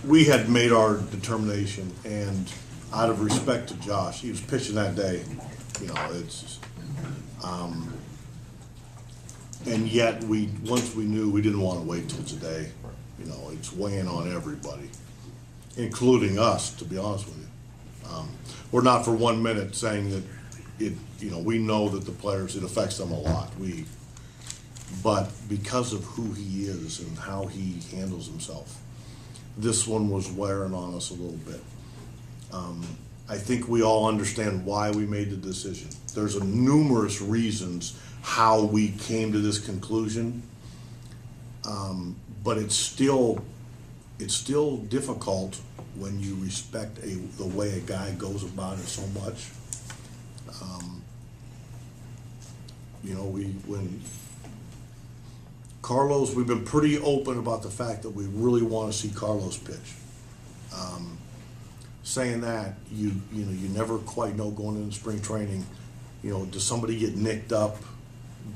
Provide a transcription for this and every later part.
we had made our determination, and out of respect to Josh, he was pitching that day. You know, it's and yet once we knew, we didn't want to wait till today. You know, it's weighing on everybody, including us, to be honest with you. We're not for 1 minute saying that you know, we know that the players, it affects them a lot. But because of who he is and how he handles himself, this one was wearing on us a little bit. I think we all understand why we made the decision. There's numerous reasons how we came to this conclusion, but it's still difficult when you respect the way a guy goes about it so much. You know, when Carlos, we've been pretty open about the fact that we really want to see Carlos pitch. Saying that, you know, you never quite know going into spring training. You know, does somebody get nicked up?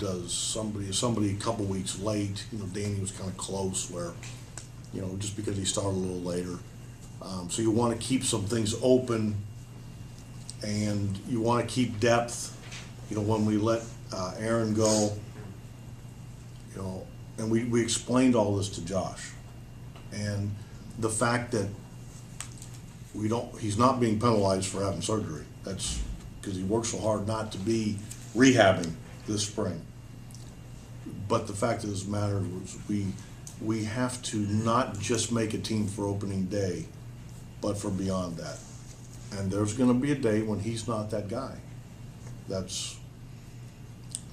Is somebody a couple weeks late? You know, Danny was kind of close where, you know, just because he started a little later. So you want to keep some things open, and you want to keep depth. You know, when we let Aaron go, you know, and we explained all this to Josh, and the fact that he's not being penalized for having surgery. That's because he worked so hard not to be rehabbing this spring. But the fact of the matter is we have to not just make a team for opening day, but for beyond that. And there's going to be a day when he's not that guy. That's,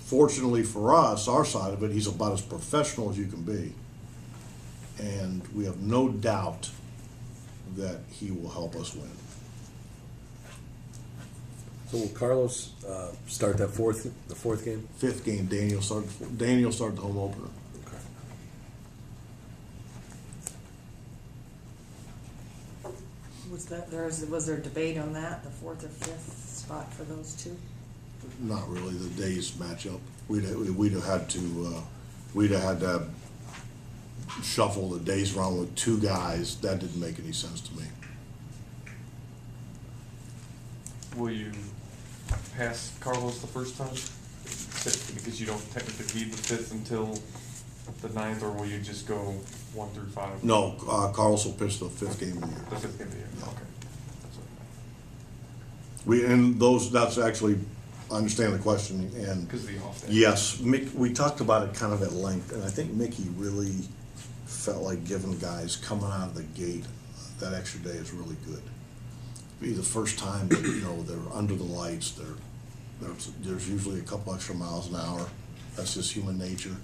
fortunately for us, our side of it, he's about as professional as you can be. And we have no doubt that he will help us win. So will Carlos start the fourth game? Fifth game, Daniel started the home opener. Okay. Was there debate on that, the fourth or fifth spot for those two? Not really. The days match up. We'd have had to shuffle the days around with two guys. That didn't make any sense to me. Will you pass Carlos the first time? Because you don't technically need the fifth until the ninth, or will you just go 1 through 5? No, Carlos will pitch the fifth game of the year. The fifth game of the year. Okay. That's actually, I understand the question, and Because of the off day. yes, Mick, we talked about it kind of at length, and I think Mickey really felt like giving guys coming out of the gate that extra day is really good. Be the first time that, you know, they're under the lights. There's usually a couple extra miles an hour. That's just human nature,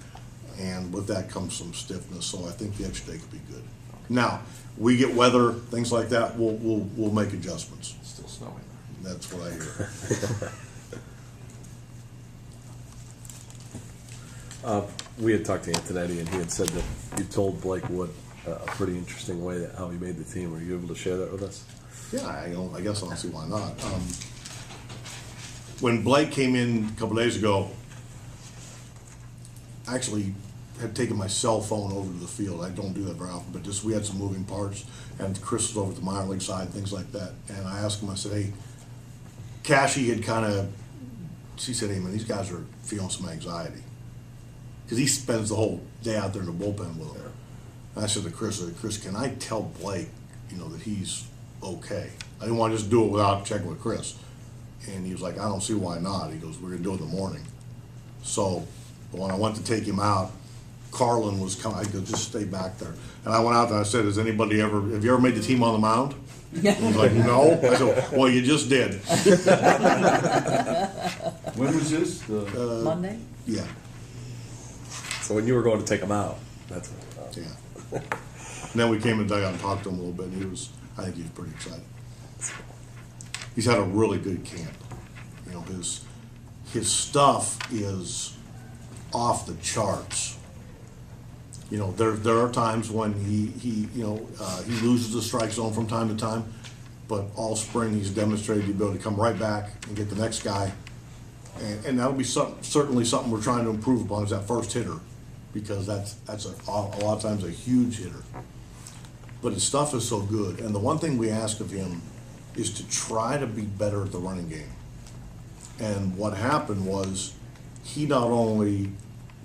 and with that comes some stiffness. So I think the extra day could be good. Now we get weather, things like that. We'll make adjustments. It's still snowing. That's what I hear. We had talked to Antonetti, and he had said that you told Blake Wood a pretty interesting way that how he made the team. Are you able to share that with us? Yeah, I guess I don't see why not. When Blake came in a couple days ago, I actually had taken my cell phone over to the field. I don't do that very often, but just we had some moving parts, and Chris was over at the minor league side, things like that. And I asked him, I said, hey, Cashy had she said, hey man, these guys are feeling some anxiety. Because he spends the whole day out there in the bullpen with them. And I said to Chris, can I tell Blake, you know, that he's okay? I didn't want to just do it without checking with Chris. And he was like, I don't see why not. He goes, we're going to do it in the morning. So when I went to take him out, Carlin was coming. I could just stay back there. And I went out there and I said, have you ever made the team on the mound? He was like, no. I said, well, you just did. When was this? Monday? Yeah. So when you were going to take him out, that's Yeah. And then we came in the dugout and talked to him a little bit, and I think he was pretty excited. He's had a really good camp. You know, his stuff is off the charts. You know, there are times when he loses the strike zone from time to time, but all spring he's demonstrated the ability to come right back and get the next guy, and that'll be certainly something we're trying to improve upon is that first hitter, because that's a lot of times a huge hitter. but his stuff is so good. And the one thing we ask of him is to try to be better at the running game. And what happened was he not only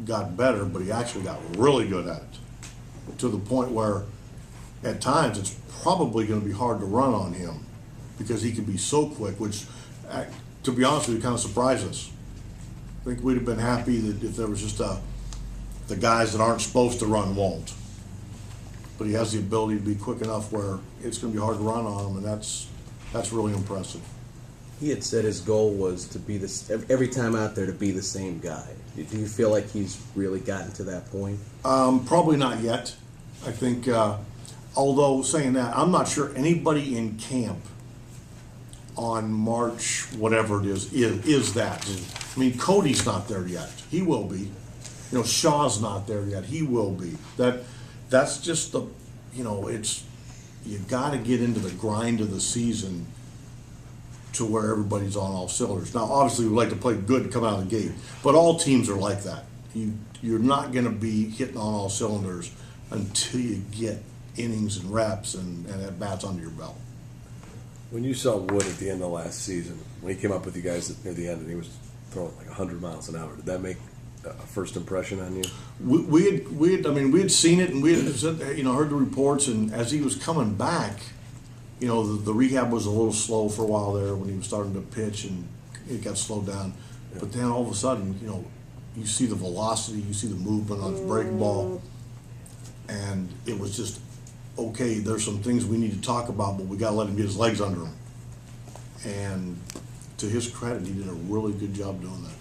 got better, but he actually got really good at it, to the point where at times it's probably going to be hard to run on him because he can be so quick, which, to be honest with you, kind of surprised us. I think we'd have been happy that if there was just the guys that aren't supposed to run won't. But he has the ability to be quick enough where it's going to be hard to run on him, and that's really impressive. He had said his goal was to be this every time out there to be the same guy. Do you feel like he's really gotten to that point? Probably not yet. I think, although saying that, I'm not sure anybody in camp on March, whatever it is that. I mean, Cody's not there yet. He will be. You know, Shaw's not there yet. He will be. That's just the, it's, you got to get into the grind of the season to where everybody's on all cylinders. Now, obviously, we like to play good and come out of the gate, but all teams are like that. You're not going to be hitting on all cylinders until you get innings and reps and at bats under your belt. When you saw Wood at the end of last season, when he came up with you guys near the end and he was throwing like 100 miles an hour, did that make a first impression on you? We had seen it and we had heard the reports, and as he was coming back, the rehab was a little slow for a while there when he was starting to pitch, and it got slowed down. Yeah. But then all of a sudden, you see the velocity, you see the movement on his breaking ball, and it was just, okay, there's some things we need to talk about, but we got to let him get his legs under him. And to his credit, he did a really good job doing that.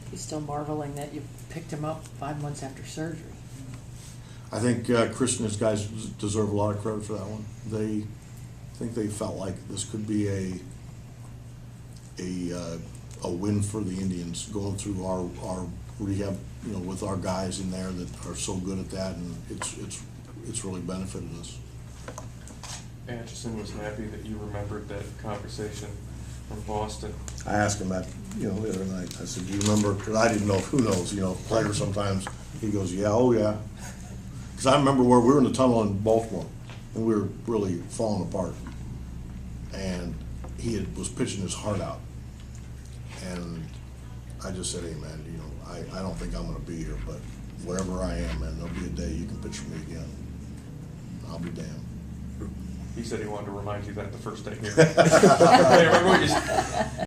He's still marveling that you picked him up 5 months after surgery. I think Chris and his guys deserve a lot of credit for that one. I think they felt like this could be a win for the Indians, going through our rehab, with our guys in there that are so good at that, and it's really benefited us. Atchison was happy that you remembered that conversation from Boston. I asked him that, the other night. I said, "Do you remember?" Because I didn't know. Who knows? Players sometimes. He goes, "Yeah, oh yeah." Because I remember where we were in the tunnel in Baltimore, and we were really falling apart, and he was pitching his heart out, and I just said, "Hey man, I don't think I'm going to be here, but wherever I am, man, there'll be a day you can pitch for me again. I'll be damned." He said he wanted to remind you that the first day here. Hey, remember what you